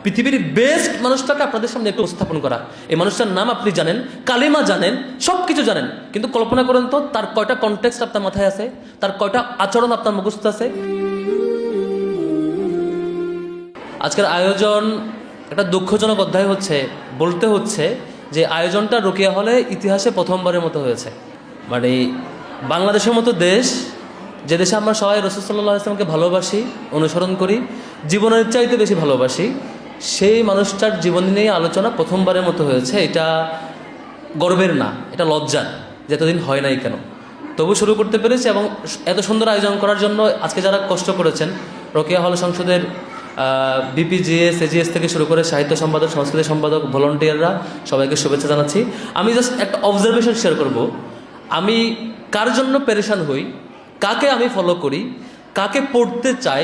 পৃথিবীর বেস্ট মানুষটাকে আপনাদের সামনে একটু উপস্থাপন করা। এই মানুষটার নাম আপনি জানেন, কালিমা জানেন, সব কিছু জানেন, কিন্তু কল্পনা করেন তো তার কয়টা কনটেক্সট আপনার মাথায় আছে, তার কয়টা আচরণ আপনার মুখস্থ আছে। আজকের আয়োজন একটা দুঃখজনক অধ্যায় বলতে হচ্ছে যে আয়োজনটা রোকেয়া হলে ইতিহাসে প্রথমবারের মতো হয়েছে। মানে বাংলাদেশের মতো দেশ, যে দেশে আমরা সবাই রাসূল সাল্লাল্লাহু আলাইহি ওয়াসাল্লামকে ভালোবাসি, অনুসরণ করি, জীবনের চাইতে বেশি ভালোবাসি, সেই মানুষটার জীবন নিয়ে আলোচনা প্রথমবারের মতো হয়েছে। এটা গর্বের না, এটা লজ্জার, যে এতদিন হয় নাই কেন। তবু শুরু করতে পেরেছি, এবং এত সুন্দর আয়োজন করার জন্য আজকে যারা কষ্ট করেছেন, রোকেয়া হল সংসদের বিপিজিএস, এজিএস থেকে শুরু করে সাহিত্য সম্পাদক, সংস্কৃতি সম্পাদক, ভলান্টিয়াররা, সবাইকে শুভেচ্ছা জানাচ্ছি। আমি জাস্ট একটা অবজারভেশন শেয়ার করব। আমি কার জন্য পেরেশান হই, কাকে আমি ফলো করি, কাকে পড়তে চাই,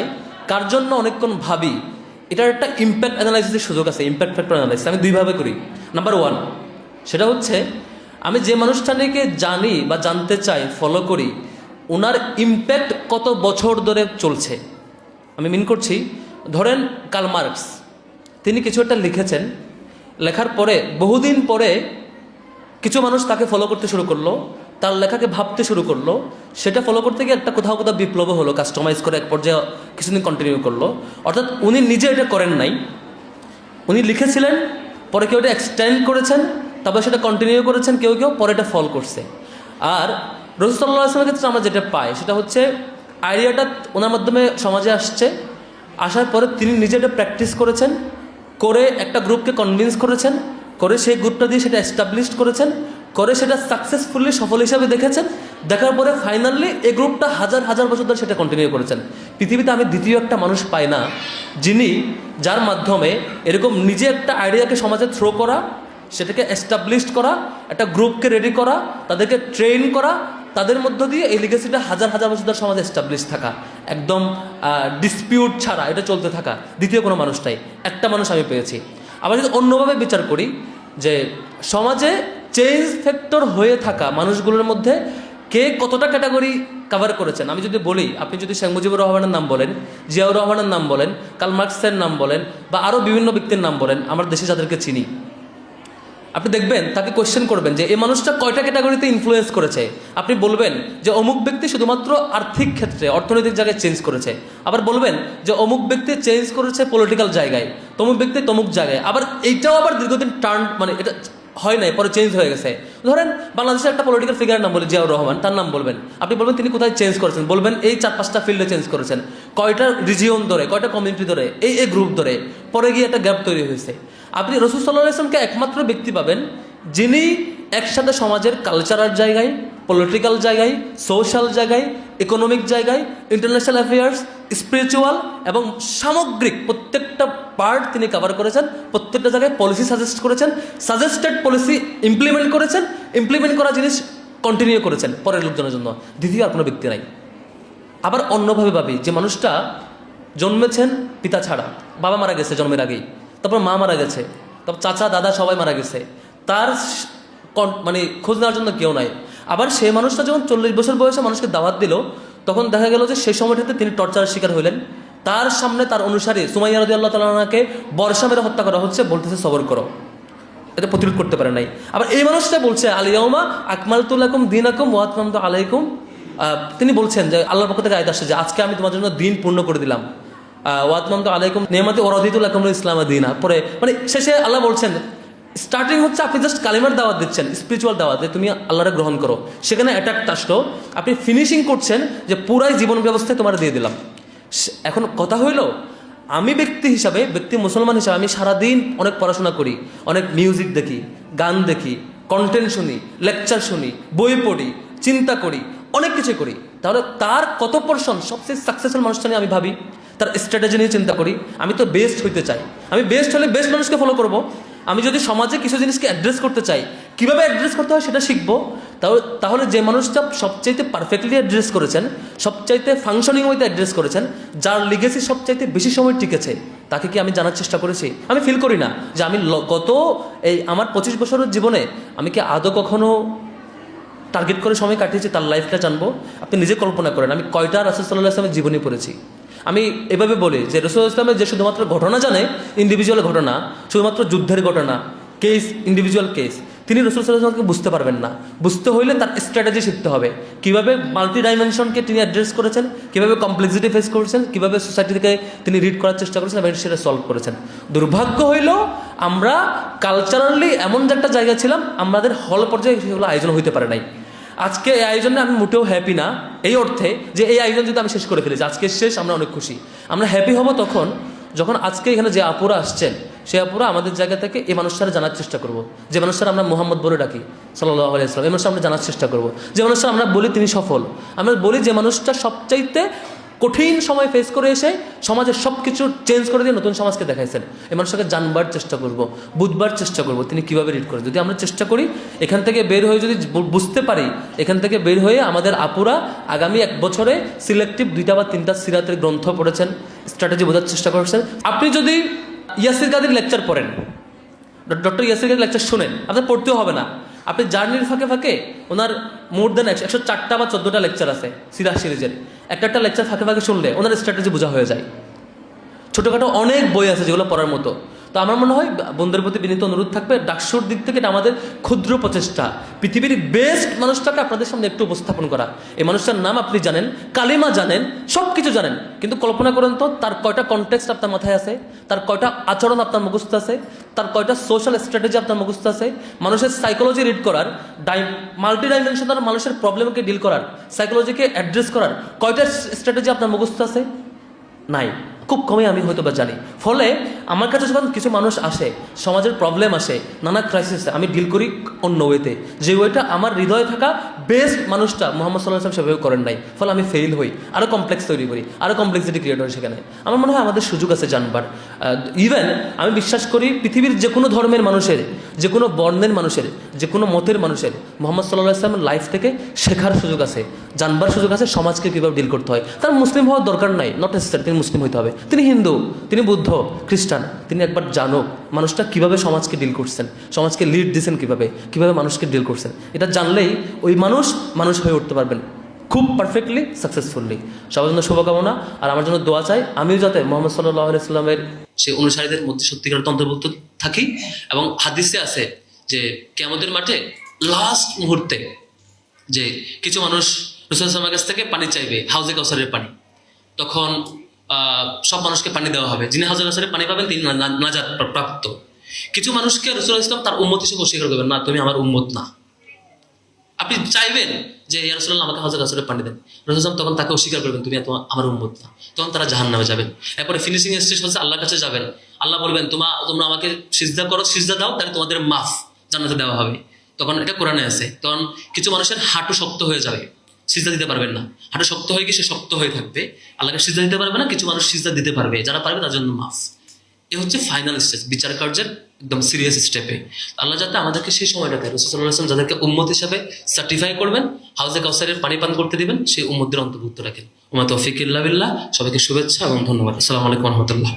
কার জন্য অনেকক্ষণ ভাবি, এটার একটা ইম্প্যাক্ট অ্যানালাইসিসের সুযোগ আছে। ইম্প্যাক্ট ফ্যাক্টর অ্যানালাইসিস আমি দুইভাবে করি। নাম্বার 1, সেটা হচ্ছে আমি যে মানুষটাকে জানি বা জানতে চাই, ফলো করি, ওনার ইম্প্যাক্ট কত বছর ধরে চলছে। আমি মিন করছি, ধরেন কার্ল মার্কস, তিনি কিছু একটা লিখেছেন, লেখার পরে বহুদিন পরে কিছু মানুষ তাকে ফলো করতে শুরু করলো, তার লেখাকে ভাবতে শুরু করলো, সেটা ফলো করতে গিয়ে একটা কোথাও কোথাও বিপ্লব হলো, কাস্টমাইজ করে এক পর্যায়ে কিছুদিন কন্টিনিউ করলো। অর্থাৎ উনি নিজে এটা করেন নাই, উনি লিখেছিলেন, পরে কেউ এটা এক্সটেন্ড করেছেন, তারপরে সেটা কন্টিনিউ করেছেন, কেউ কেউ পরে এটা ফলো করছে। আর রাসূল সাল্লাল্লাহু আলাইহি ওয়াসাল্লামের ক্ষেত্রে আমরা যেটা পাই সেটা হচ্ছে আইডিয়াটা ওনার মাধ্যমে সমাজে আসছে, আসার পরে তিনি নিজে এটা প্র্যাকটিস করেছেন, করে একটা গ্রুপকে কনভিন্স করেছেন, করে সেই গ্রুপটা দিয়ে সেটা এস্টাবলিশ করেছেন, করে সেটা সাকসেসফুলি সফল হিসাবে দেখেছেন, দেখার পরে ফাইনালি এই গ্রুপটা হাজার হাজার বছর ধরে সেটা কন্টিনিউ করেছেন। পৃথিবীতে আমি দ্বিতীয় একটা মানুষ পাই না যার মাধ্যমে এরকম নিজে একটা আইডিয়াকে সমাজে থ্রো করা, সেটাকে এস্টাবলিশ করা, একটা গ্রুপকে রেডি করা, তাদেরকে ট্রেন করা, তাদের মধ্য দিয়ে এই লিগেসিটা হাজার হাজার বছর ধরে সমাজে এস্টাবলিশ থাকা, একদম ডিসপিউট ছাড়া এটা চলতে থাকা, দ্বিতীয় কোনো মানুষটাই একটা মানুষ আমি পেয়েছি। আবার যদি অন্যভাবে বিচার করি, যে সমাজে চেঞ্জ ফ্যাক্টর হয়ে থাকা মানুষগুলোর মধ্যে কে কতটা ক্যাটাগরি কভার করেছেন, আমি যদি বলি, আপনি যদি শেখ মুজিবুর রহমানের নাম বলেন, জিয়াউর রহমানের নাম বলেন, কার্ল মার্কসের নাম বলেন, বা আরও বিভিন্ন ব্যক্তির নাম বলেন, আমার দেশে যাদেরকে চিনি, আপনি দেখবেন তাকে কোয়েশ্চেন করবেন যে এই মানুষটা কয়টা ক্যাটাগরিতে ইনফ্লুয়েন্স করেছে। আপনি বলবেন যে অমুক ব্যক্তি শুধুমাত্র আর্থিক ক্ষেত্রে, অর্থনৈতিক জায়গায় চেঞ্জ করেছে। আবার বলবেন যে অমুক ব্যক্তি চেঞ্জ করেছে পলিটিক্যাল জায়গায়, তমুক ব্যক্তি তমুক জায়গায়। আবার এইটাও আবার দীর্ঘদিন টার্ন, মানে এটা হয় নাই, পরে চেঞ্জ হয়ে গেছে। ধরেন বাংলাদেশের একটা পলিটিক্যাল ফিগারের নাম বলে জিয়াউর রহমান, তার নাম বলবেন, আপনি বলবেন তিনি কোথায় চেঞ্জ করেছেন, বলবেন এই 4-5টা ফিল্ডে চেঞ্জ করেছেন, কয়টা রিজিয়ন ধরে, কয়টা কমিউনিটি ধরে, এই গ্রুপ ধরে, পরে গিয়ে একটা গ্যাপ তৈরি হয়েছে। আপনি রাসূল সাল্লাল্লাহু আলাইহি ওয়াসাল্লামকে একমাত্র ব্যক্তি পাবেন যিনি একসাথে সমাজের কালচারাল জায়গায়, পলিটিক্যাল জায়গায়, সোশ্যাল জায়গায়, ইকোনমিক জায়গায়, ইন্টারন্যাশনাল অ্যাফেয়ার্স, স্পিরিচুয়াল এবং সামগ্রিক প্রত্যেকটা পার্ট তিনি কভার করেছেন। প্রত্যেকটা জায়গায় পলিসি সাজেস্ট করেছেন, সাজেস্টেড পলিসি ইমপ্লিমেন্ট করেছেন, ইমপ্লিমেন্ট করা জিনিস কন্টিনিউ করেছেন পরের লোকজনের জন্য। দ্বিতীয় আর কোনো ব্যক্তি নাই। আবার অন্যভাবে ভাবি, যে মানুষটা জন্মেছেন পিতা ছাড়া, বাবা মারা গেছে জন্মের আগেই, তারপর মা মারা গেছে, তারপর চাচা দাদা সবাই মারা গেছে, তার মানে খোঁজ নেওয়ার জন্য কেউ নাই। আবার সেই মানুষটা যখন 40 বছর বয়সে মানুষকে দাওয়াত দিল, তখন দেখা গেল যে সেই সময়টাতে তিনি টর্চারের শিকার হইলেন। তার সামনে তার অনুসারী সুমাইয়া রাদিয়াল্লাহু তাআলা আনহাকে বর্ষা মেরে হত্যা করা হচ্ছে, বলতেছে সবর করো, এটা প্রতিরোধ করতে পারে নাই। আবার এই মানুষটা বলছে আল-ইয়াউমা আকমালতু লাকুম দীনাকুম ওয়া আতমামতু আলাইকুম, তিনি বলছেন যে আল্লাহর পক্ষ থেকে আয়াত আসছে যে আজকে আমি তোমার জন্য দিন পূর্ণ করে দিলাম, ওয়া আতমামতু আলাইকুম নি'মাতি ওয়া রাদিতু লাকুমুল ইসলামা দীনা। পরে মানে শেষে আল্লাহ বলছেন, স্টার্টিং হচ্ছে আপনি জাস্ট কালিমার দাওয়াত দিচ্ছেন, স্পিরিচুয়াল দাওয়াত, যে তুমি আল্লাহরে গ্রহণ করো, সেখানে অ্যাটাক আসলো, আপনি ফিনিশিং করছেন যে পুরাই জীবন ব্যবস্থায় তোমার দিয়ে দিলাম। এখন কথা হইল, আমি ব্যক্তি হিসাবে, ব্যক্তি মুসলমান হিসাবে আমি সারাদিন অনেক পড়াশোনা করি, অনেক মিউজিক দেখি, গান দেখি, কন্টেন্ট শুনি, লেকচার শুনি, বই পড়ি, চিন্তা করি, অনেক কিছু করি। তাহলে তার কত পার্সন সবচেয়ে সাকসেসফুল মানুষটা নিয়ে আমি ভাবি, তার স্ট্র্যাটেজি নিয়ে চিন্তা করি। আমি তো বেস্ট হইতে চাই, আমি বেস্ট হলে বেস্ট মানুষকে ফলো করব। আমি যদি সমাজে কিছু জিনিসকে অ্যাড্রেস করতে চাই, কীভাবে অ্যাড্রেস করতে হয় সেটা শিখবো। তাহলে যে মানুষটা সবচাইতে পারফেক্টলি অ্যাড্রেস করেছেন, সবচাইতে ফাংশনিং ওয়েতে অ্যাড্রেস করেছেন, যার লিগেসি সবচাইতে বেশি সময় টিকেছে, তাকে কি আমি জানার চেষ্টা করেছি? আমি ফিল করি না যে আমি গত এই আমার 25 বছরের জীবনে আমি কি আদৌ কখনো টার্গেট করে সময় কাটিয়েছি তার লাইফটা জানবো। আপনি নিজে কল্পনা করেন আমি কয়টা রাসূল সাল্লাল্লাহু আলাইহি ওয়াসাল্লামের জীবনী পড়েছি, আমি এভাবে বলি যে রাসূলুল্লাহ ইসলামের যে শুধুমাত্র ঘটনা জানে, ইন্ডিভিজুয়াল ঘটনা, শুধুমাত্র যুদ্ধের ঘটনা, কেস, ইন্ডিভিজুয়াল কেস, তিনি রাসূল সাল্লাল্লাহু আলাইহি ওয়াসাল্লামকে বুঝতে পারবেন না। বুঝতে হইলে তার স্ট্র্যাটেজি শিখতে হবে, কীভাবে মাল্টি ডাইমেনশনকে তিনি অ্যাড্রেস করেছেন, কীভাবে কমপ্লেক্সিটি ফেস করেছেন, কীভাবে সোসাইটিকে তিনি রিড করার চেষ্টা করেছেন এবং সেটা সলভ করেছেন। দুর্ভাগ্য হইল আমরা কালচারালি এমন যে একটা জায়গা ছিলাম, আমাদের হল পর্যায়ে সেগুলো আয়োজন হইতে পারে নাই। আজকে এই আয়োজনে আমি মোটেও হ্যাপি না, এই অর্থে যে এই আয়োজন যদি আমি শেষ করে ফেলেছি, আজকে শেষ, আমরা অনেক খুশি। আমরা হ্যাপি হব তখন যখন আজকে এখানে যে আপুরা আসছেন, সে আপুরা আমাদের জায়গা থেকে এই মানুষটারা জানার চেষ্টা করব, যে মানুষটারা আমরা মুহাম্মদ বলে ডাকি সাল্লাল্লাহু আলাইহি ওয়াসাল্লাম, এই মানুষটা আমরা জানার চেষ্টা করব। যে মানুষটা আমরা বলি তিনি সফল, আমরা বলি যে মানুষটা সবচাইতে কঠিন সময় ফেস করে এসে সমাজের সব কিছু চেঞ্জ করে দিয়ে নতুন সমাজকে দেখাইছেন, এই মানুষটাকে জানবার চেষ্টা করব, বুঝবার চেষ্টা করব তিনি কীভাবে রিড করে। যদি আমরা চেষ্টা করি এখান থেকে বের হয়ে, যদি বুঝতে পারি, এখান থেকে বের হয়ে আমাদের আপুরা আগামী 1 বছরে সিলেক্টিভ 2টা বা 3টা সিরাতের গ্রন্থ পড়েছেন, স্ট্র্যাটেজি বোঝার চেষ্টা করেছেন। আপনি যদি ইয়াসির কাদের লেকচার পড়েন, ডক্টর ইয়াসির কাদের লেকচার শোনেন, আপনার পড়তেও হবে না। আপনি জার্নির ফাঁকে ফাঁকে ওনার মোর দেন 104টা বা 14টা লেকচার আছে সিরাত সিরিজের, একটা লেকচার ফাঁকে ফাঁকে শুনলে ওনার স্ট্র্যাটেজি বোঝা হয়ে যায়। ছোটোখাটো অনেক বই আছে যেগুলো পড়ার মতো। তো আমার মনে হয় বন্ধুদের প্রতি বিনীত অনুরোধ থাকবে, ডাকসুর দিক থেকে এটা আমাদের ক্ষুদ্র প্রচেষ্টা, পৃথিবীর বেস্ট মানুষটাকে আপনাদের সামনে একটু উপস্থাপন করা। এই মানুষটার নাম আপনি জানেন, কালিমা জানেন, সব কিছু জানেন, কিন্তু কল্পনা করেন তো তার কয়টা কনটেক্সট আপনার মাথায় আছে, তার কয়টা আচরণ আপনার মুখস্থ আছে, তার কয়টা সোশ্যাল স্ট্র্যাটেজি আপনার মুখস্থ আছে, মানুষের সাইকোলজি রিড করার, মাল্টি ডাইমেনশনাল মানুষের প্রবলেমকে ডিল করার, সাইকোলজিকে অ্যাড্রেস করার কয়টা স্ট্র্যাটেজি আপনার মুখস্থ আছে? নাই, খুব কমই আমি হয়তো বা জানি। ফলে আমার কাছে যখন কিছু মানুষ আসে, সমাজের প্রবলেম আসে, নানা ক্রাইসিসে, আমি ডিল করি অন্য ওয়েতে, যে ওয়েটা আমার হৃদয়ে থাকা বেস্ট মানুষটা মুহাম্মদ সাল্লাল্লাহু আলাইহি ওয়াসাল্লাম সেভাবে করেন নাই। ফলে আমি ফেল হই, আরও কমপ্লেক্স তৈরি করি, আরও কমপ্লেক্সিটি ক্রিয়েট হয় সেখানে। আমার মনে হয় আমাদের সুযোগ আছে জানবার। ইভেন আমি বিশ্বাস করি পৃথিবীর যে কোনো ধর্মের মানুষের, যে কোনো বর্ণের মানুষের, যে কোনো মতের মানুষের মুহাম্মদ সাল্লাল্লাহু আলাইহি ওয়াসাল্লামের লাইফ থেকে শেখার সুযোগ আছে, জানবার সুযোগ আছে সমাজকে কীভাবে ডিল করতে হয়। তার মুসলিম হওয়ার দরকার নাই, নট নেসেসারি তিনি মুসলিম হইতে হবে, তিনি হিন্দু, তিনি বুদ্ধ, খ্রিস্টান, তিনি একবার জানুক মানুষটা কীভাবে সমাজকে ডিল করছেন, সমাজকে লিড দিচ্ছেন কীভাবে মানুষকে ডিল করছেন। এটা জানলেই ওই মানুষ হয়ে উঠতে পারবেন খুব পারফেক্টলি, সাকসেসফুলি। সবার জন্য শুভকামনা, আর আমার জন্য দোয়া চাই আমিও যাতে মুহাম্মদ সাল্লাল্লাহু আলাইহি ওয়াসাল্লামের সেই অনুসারীদের মধ্যে সত্যিকার অন্তর্ভুক্ত থাকি। এবং হাদিসে আছে যে কিয়ামতের মাঠে লাস্ট মুহূর্তে যে কিছু মানুষ রাসূল সাল্লাল্লাহু আলাইহি ওয়াসাল্লামের কাছ থেকে পানি চাইবে, হাউজে কাউসারের পানি, তখন সব মানুষকে পানি দেওয়া হবে, যিনি হাউজে কাউসারের পানি পাবেন তিনি নাজাত প্রাপ্ত। কিছু মানুষকে রাসূল সাল্লাল্লাহু আলাইহি ওয়াসাল্লাম তার উম্মত হিসেবে অস্বীকার করবেন, না তুমি আমার উম্মত না। আপনি চাইবেন যে ইয়া রাসূলুল্লাহ আমাকে হাউজে কাউসারের পানি দেন, রাসূল সাল্লাল্লাহু তখন তাকে অস্বীকার করবেন, তুমি আমার উম্মত না। তখন তারা জাহান্নামে যাবেন। এরপরে ফিনিশিং স্টেজ হচ্ছে আল্লাহর কাছে যাবেন, আল্লাহ বলবেন তোমরা আমাকে সিজদা করো, সিজদা দাও, তাহলে তোমাদের মাফ জান্নাতে দেওয়া হবে। তখন এটা কোরআনে আছে। তখন কিছু মানুষের হাঁটু শক্ত হয়ে যাবে, সিজদা দিতে পারবেন না, হাঁটু শক্ত হয়ে গিয়ে সে শক্ত হয়ে থাকবে, আল্লাহকে সিজদা দিতে পারবে না। কিছু মানুষ সিজদা দিতে পারবে, যারা পারবে তার জন্য মাফ। এ হচ্ছে ফাইনাল স্টেজ, বিচার কার্যের একদম সিরিয়াস স্টেপে। আল্লাহ যাতে আমাদেরকে সেই সময়টাতে রাসূল সাল্লাল্লাহু আলাইহি ওয়াসাল্লাম যাদেরকে উম্মত হিসাবে সার্টিফাই করবেন, হাউজে কাউসারের পানি পান করতে দিবেন, সেই উম্মতদের অন্তর্ভুক্ত রাখেন। ওমা তৌফিক ইল্লা বিল্লাহ। সবাইকে শুভেচ্ছা এবং ধন্যবাদ। আসসালামু আলাইকুম ওয়া রাহমাতুল্লাহ।